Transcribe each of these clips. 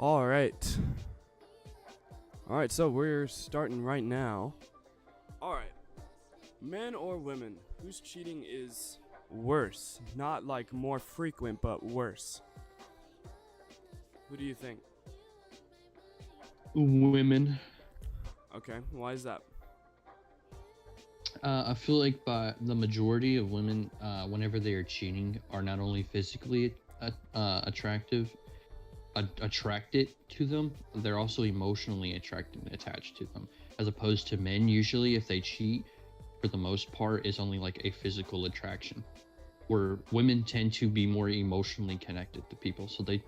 All right. All right, so we're starting right now. All right. Men or women, whose cheating is worse? Not like more frequent, but worse. Who do you think? Women. Okay, why is that? I feel like by the majority of women, whenever they are cheating, are not only physically attracted to them, they're also emotionally attracted and attached to them. As opposed to men, usually, if they cheat, for the most part, is only like a physical attraction. Where women tend to be more emotionally connected to people, so they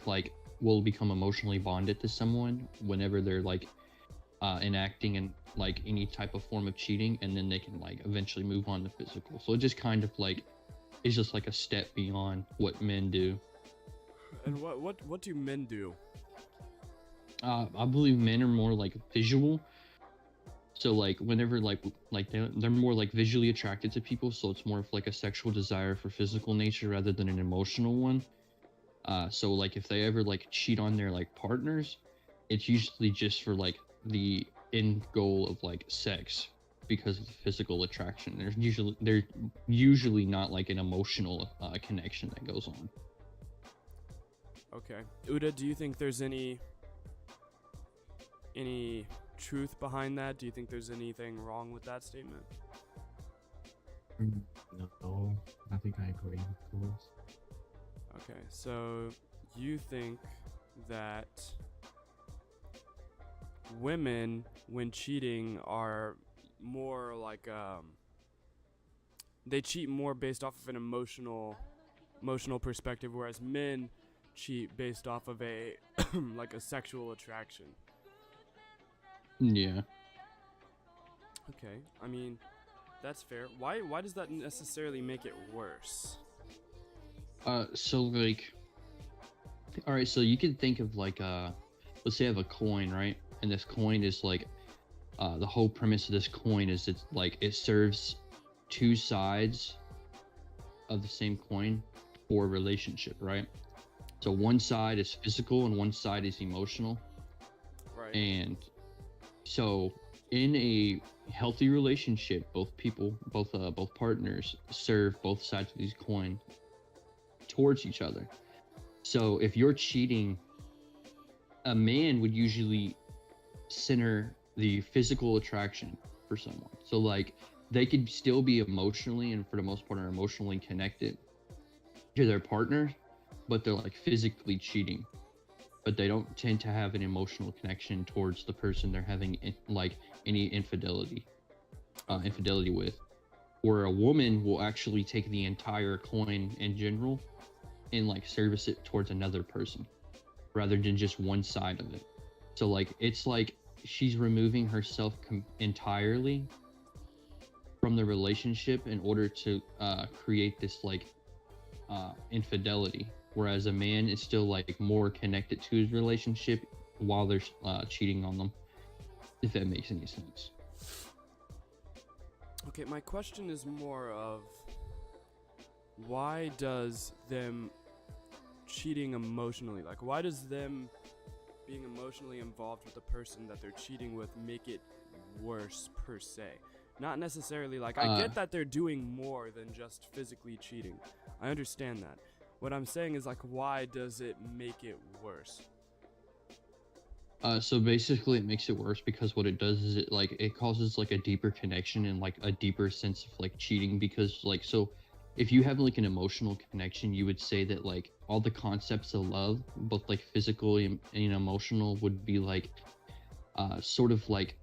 like will become emotionally bonded to someone whenever they're like enacting and like any type of form of cheating, and then they can like eventually move on to physical. So it just kind of like is just like a step beyond what men do. And what do men do? I believe men are more like visual. So like whenever like they're more like visually attracted to people, so it's more of like a sexual desire for physical nature rather than an emotional one. So like if they ever like cheat on their like partners, it's usually just for like the end goal of like sex because of the physical attraction. There's usually not like an emotional connection that goes on. Okay. Uda, do you think there's any truth behind that? Do you think there's anything wrong with that statement? Mm, No, I think I agree with those. Okay. So, you think that women when cheating are more like they cheat more based off of an emotional perspective, whereas men cheat based off of a like a sexual attraction. Yeah. Okay, I mean that's fair. Why does that necessarily make it worse? So like, all right. So you can think of like let's say I have a coin, right? And this coin is like, the whole premise of this coin is it's like it serves two sides of the same coin for a relationship, right? So one side is physical and one side is emotional. Right. And so in a healthy relationship, both partners serve both sides of these coin towards each other. So if you're cheating, a man would usually center the physical attraction for someone. So like they could still be emotionally and for the most part are emotionally connected to their partner, but they're like physically cheating. But they don't tend to have an emotional connection towards the person they're having like any Okay. infidelity with. Where a woman will actually take the entire coin in general and like service it towards another person rather than just one side of it. So like it's like she's removing herself entirely from the relationship in order to create this like infidelity, whereas a man is still like more connected to his relationship while they're cheating on them, if that makes any sense. Okay, my question is more of why does them cheating emotionally, like why does them being emotionally involved with the person that they're cheating with make it worse per se? Not necessarily like I uh get that they're doing more than just physically cheating. I understand that. What I'm saying is like why does it make it worse? so basically it makes it worse because what it does is it causes like a deeper connection and like a deeper sense of like cheating, because like so if you have like an emotional connection, you would say that like all the concepts of love, both like physical and emotional, would be like sort of like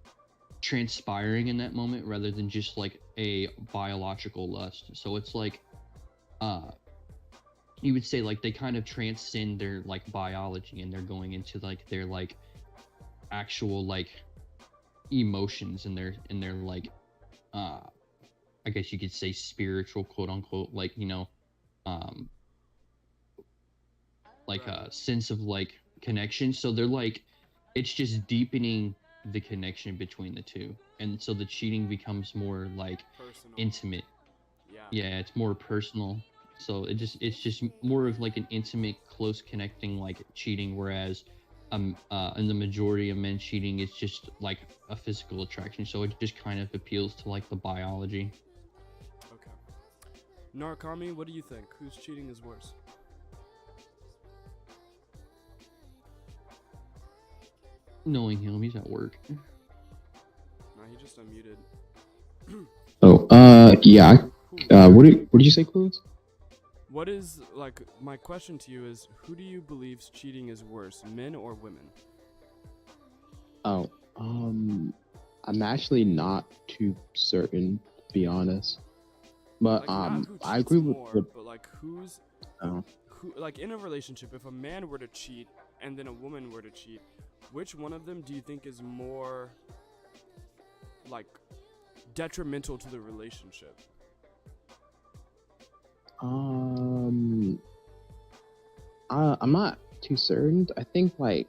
transpiring in that moment rather than just like a biological lust. So it's like uh you would say like they kind of transcend their like biology and they're going into like their like actual like emotions and their like uh I guess you could say spiritual, quote unquote, like um like Right. a sense of like connection. So they're like it's just deepening the connection between the two. And so the cheating becomes more like Personal. intimate. Yeah. Yeah, it's more personal. So it's just more of like an intimate, close connecting like cheating, whereas in the majority of men cheating is just like a physical attraction, so it just kind of appeals to like the biology. Okay. Narukami, what do you think? Whose cheating is worse? Knowing him, he's at work. Nah, he just unmuted. Oh, yeah. What did you say, Clues? What is, like, my question to you is, who do you believe's cheating is worse, men or women? Oh, I'm actually not too certain, to be honest. But Like, not who I cheats agree with more, what. but like who's Oh. who, like in a relationship, if a man were to cheat and then a woman were to cheat, which one of them do you think is more like detrimental to the relationship? I'm not too certain. I think like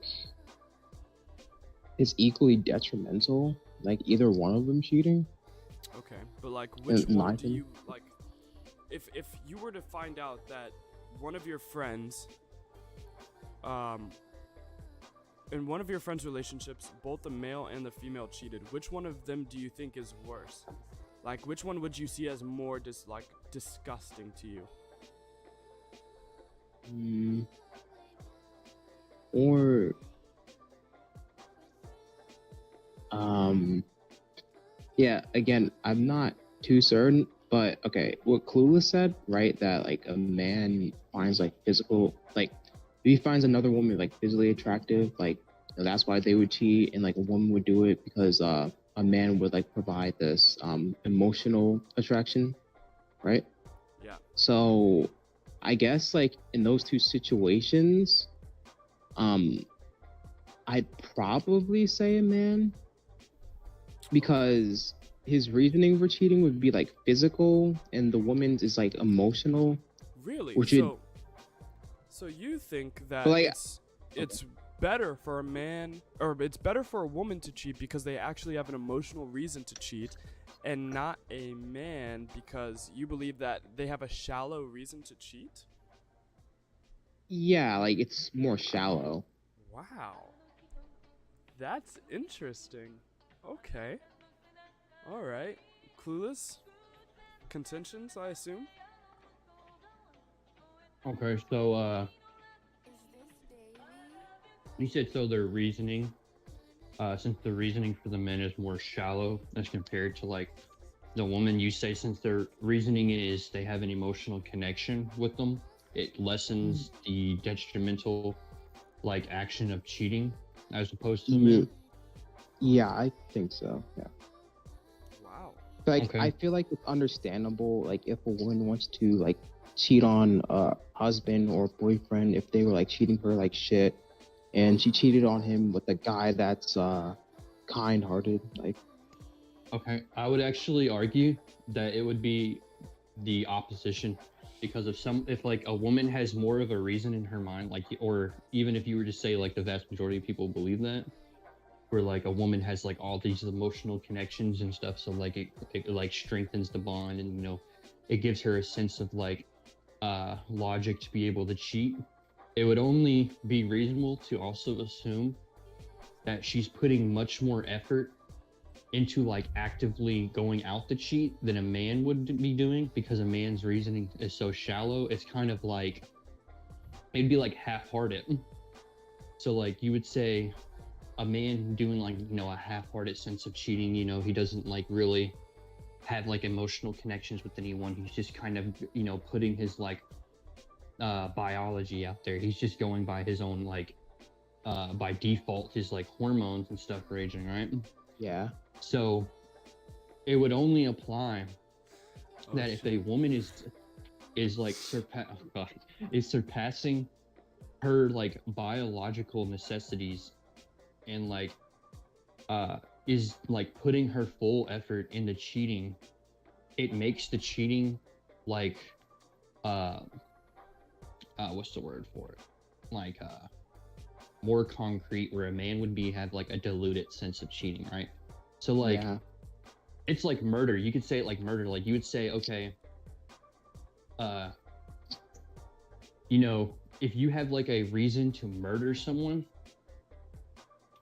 it's equally detrimental. Like either one of them cheating. Okay, but like which In my one do opinion. you like? If you were to find out that one of your friends, in one of your friends' relationships, both the male and the female cheated, which one of them do you think is worse? Like, which one would you see as more disgusting to you? Or yeah, again, I'm not too certain, but okay, what Clueless said, right? That like a man finds like physical, like if he finds another woman like physically attractive, like that's why they would cheat, and like a woman would do it because a man would like provide this emotional attraction, right? Yeah. So I guess like in those two situations, I'd probably say a man because his reasoning for cheating would be like physical and the woman's is like emotional. Really? Which would- So you think that But, like- it's better for a man, or it's better for a woman to cheat because they actually have an emotional reason to cheat, and not a man because you believe that they have a shallow reason to cheat? Yeah, like it's more shallow. Wow. That's interesting. Okay. All right. Clueless? Contentions, I assume? Okay, so you said so their reasoning, since the reasoning for the men is more shallow as compared to like the woman, you say since their reasoning is they have an emotional connection with them, it lessens the detrimental like action of cheating as opposed to the Ye- man. Yeah, I think so. Yeah. Wow. Like Okay. I feel like it's understandable like if a woman wants to like cheat on a husband or boyfriend if they were like treating her like shit and she cheated on him with a guy that's kind-hearted, like Okay, I would actually argue that it would be the opposition because if like a woman has more of a reason in her mind, like, or even if you were to say like the vast majority of people believe that, where like a woman has like all these emotional connections and stuff, so like it like strengthens the bond, and you know it gives her a sense of like logic to be able to cheat. It would only be reasonable to also assume that she's putting much more effort into like actively going out to cheat than a man would be doing, because a man's reasoning is so shallow. It's kind of like it'd be like half-hearted. So like you would say a man doing like, you know, a half-hearted sense of cheating, you know, he doesn't like really have like emotional connections with anyone. He's just kind of, you know, putting his like biology out there. He's just going by his own like by default his like hormones and stuff raging, right? yeah. So it would only apply Oh, that if a woman is like surpassing her like biological necessities and like is like putting her full effort into cheating, it makes the cheating like what's the word for it, like more concrete, where a man would have like a diluted sense of cheating, right? So like Yeah. it's like murder. You could say it like murder. Like you would say, okay, you know, if you have like a reason to murder someone,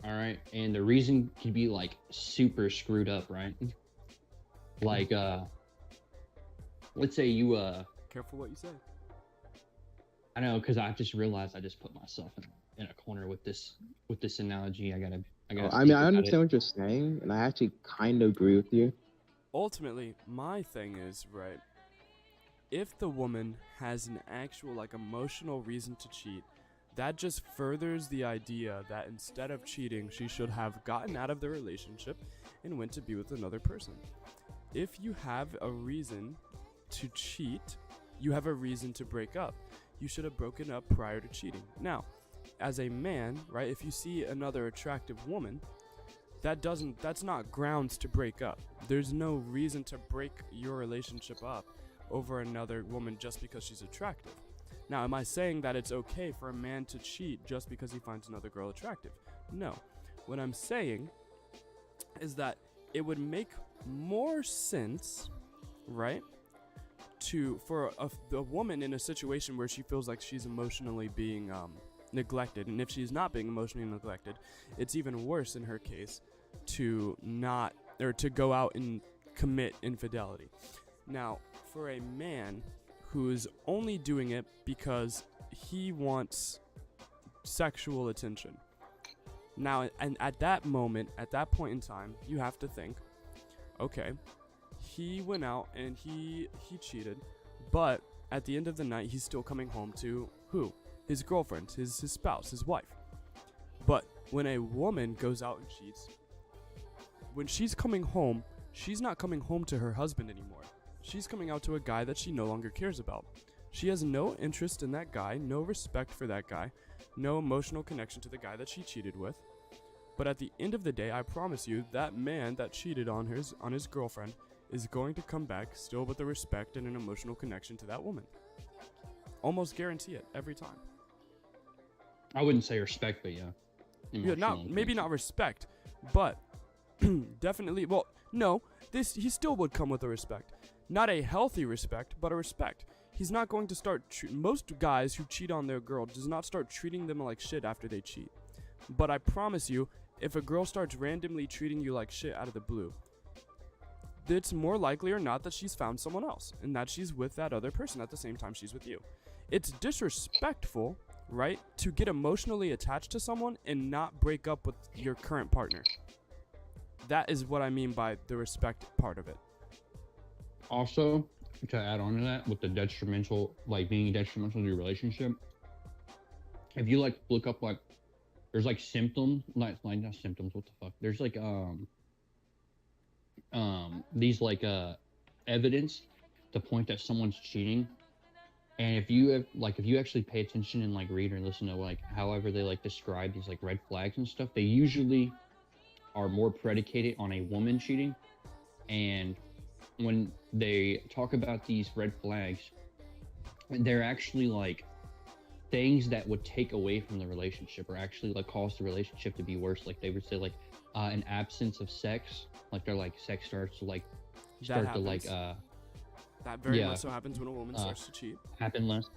All right, and the reason could be like super screwed up, right? Like, let's say you, Careful what you say. I know, because I just realized I just put myself in a corner with this analogy. I gotta. I speak mean, I about understand it. what you're saying, and I actually kind of agree with you. Ultimately, my thing is, right, if the woman has an actual, like, emotional reason to cheat, that just furthers the idea that instead of cheating, she should have gotten out of the relationship and went to be with another person. If you have a reason to cheat, you have a reason to break up. You should have broken up prior to cheating. Now, as a man, right, if you see another attractive woman, that's not grounds to break up. There's no reason to break your relationship up over another woman just because she's attractive. Now, am I saying that it's okay for a man to cheat just because he finds another girl attractive? No. What I'm saying is that it would make more sense, right, for a woman in a situation where she feels like she's emotionally being neglected, and if she's not being emotionally neglected, it's even worse in her case to go out and commit infidelity. Now, for a man who's only doing it because he wants sexual attention. Now, and at that moment, at that point in time, you have to think, okay, he went out and he cheated, but at the end of the night, he's still coming home to who? His girlfriend, his spouse, his wife. But when a woman goes out and cheats, when she's coming home, she's not coming home to her husband anymore. She's coming out to a guy that she no longer cares about. She has no interest in that guy, no respect for that guy, no emotional connection to the guy that she cheated with. But at the end of the day, I promise you, that man that cheated on his girlfriend is going to come back still with a respect and an emotional connection to that woman. Almost guarantee it every time. I wouldn't say respect, but yeah. Yeah, maybe not respect, but definitely. Well, no, he still would come with a respect, not a healthy respect, but a respect. He's not going to start. Most guys who cheat on their girl does not start treating them like shit after they cheat. But I promise you, if a girl starts randomly treating you like shit out of the blue, it's more likely or not that she's found someone else and that she's with that other person at the same time she's with you. It's disrespectful, right, to get emotionally attached to someone and not break up with your current partner. That is what I mean by the respect part of it. Also, to add on to that, with the detrimental, like being detrimental to your relationship, if you like look up like, there's like symptoms, like not symptoms, what the fuck? There's like these like evidence to point that someone's cheating. And if you actually pay attention and like read or listen to like however they like describe these like red flags and stuff, they usually are more predicated on a woman cheating. And when they talk about these red flags, they're actually like things that would take away from the relationship or actually like cause the relationship to be worse. Like they would say like an absence of sex, like their like sex starts to like that very much so happens when a woman starts to cheat. Happen less.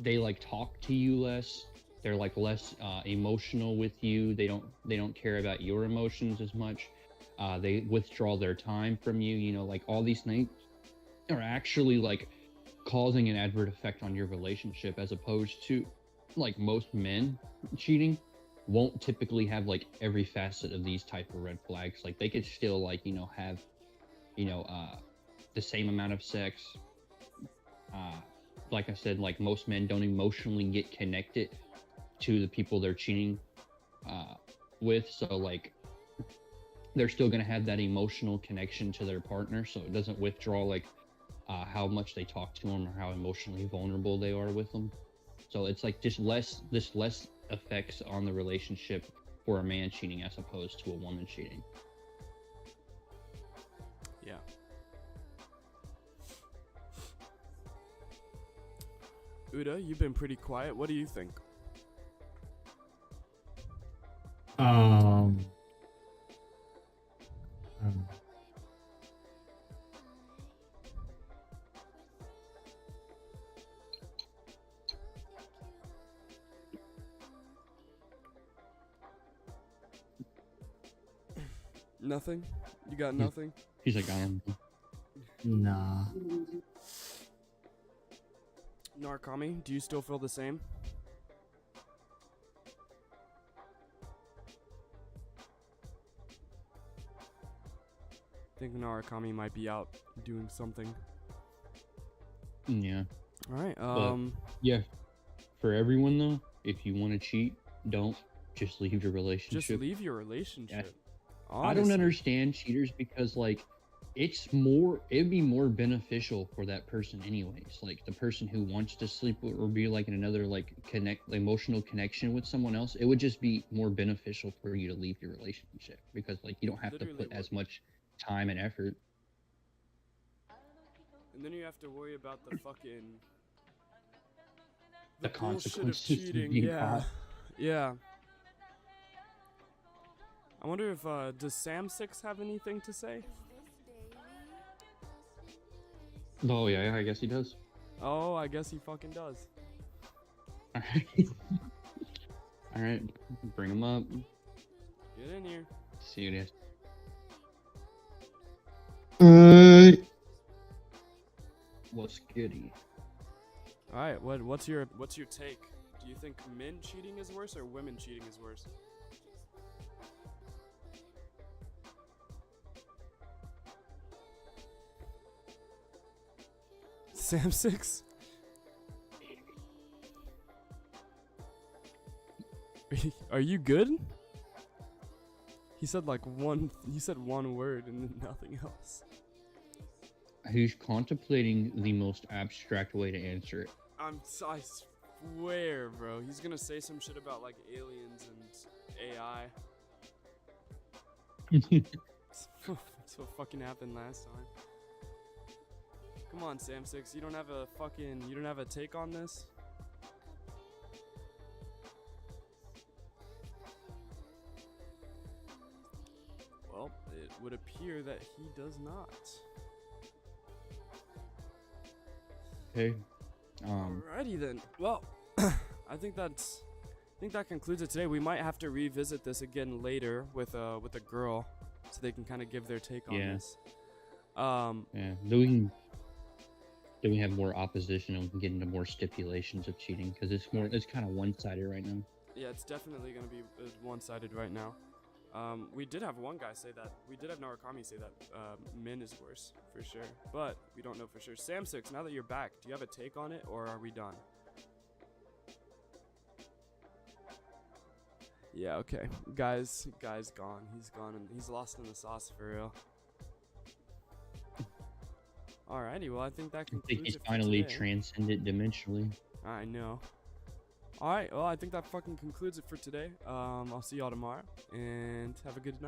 They like talk to you less. They're like less emotional with you. They don't care about your emotions as much. They withdraw their time from you. You know, like all these things are actually like causing an adverse effect on your relationship, as opposed to like most men cheating won't typically have like every facet of these type of red flags. Like they could still like, you know, have, you know, the same amount of sex. Like I said, like most men don't emotionally get connected to the people they're cheating with. So like they're still going to have that emotional connection to their partner. So it doesn't withdraw like how much they talk to them or how emotionally vulnerable they are with them. So it's like just less effects on the relationship for a man cheating as opposed to a woman cheating. Yeah. Uda, you've been pretty quiet. What do you think? Nothing? You got Yeah. nothing? He's like, I don't know. Nah. Narukami, do you still feel the same? I think Narukami might be out doing something. Yeah. Alright, Yeah. For everyone though, if you want to cheat, don't. Just leave your relationship. just leave your relationship. I don't Honestly. understand cheaters because like it'd be more beneficial for that person anyways. Like the person who wants to sleep or be like in another like emotional connection with someone else, it would just be more beneficial for you to leave your relationship because like you don't have to Literally put as much time and effort. And then you have to worry about the fucking The bullshit of consequences of cheating. being Yeah. caught. Yeah. I wonder if does Sam6 have anything to say? Oh yeah, I guess he does. Oh, I guess he fucking does. All right. All right, bring him up. Get in here. See you guys. What's goody? All right, what's your take? Do you think men cheating is worse or women cheating is worse? Sam6? Are you good? He said like he said one word and then nothing else. Who's contemplating the most abstract way to answer it? I swear, bro. He's gonna say some shit about like aliens and AI. That's what fucking happened last time. Come on, Sam6. You don't have a take on this? Well, it would appear that he does not. Okay. Alrighty then. Well, I think that concludes it today. We might have to revisit this again later with a girl, so they can kind of give their take on Yeah. this. Yeah. Then we have more opposition and we can get into more stipulations of cheating because it's kind of one-sided right now. Yeah, it's definitely gonna be one-sided right now. We did have one guy say that. We did have Narukami say that men is worse for sure, but we don't know for sure. Sam6, now that you're back, do you have a take on it, or are we done? Yeah, okay. Guy's gone. He's gone and he's lost in the sauce for real. Alrighty, well I think that I concludes think he's it for finally today. transcended dimensionally. I know. Alright, well I think that fucking concludes it for today. I'll see y'all tomorrow and have a good night.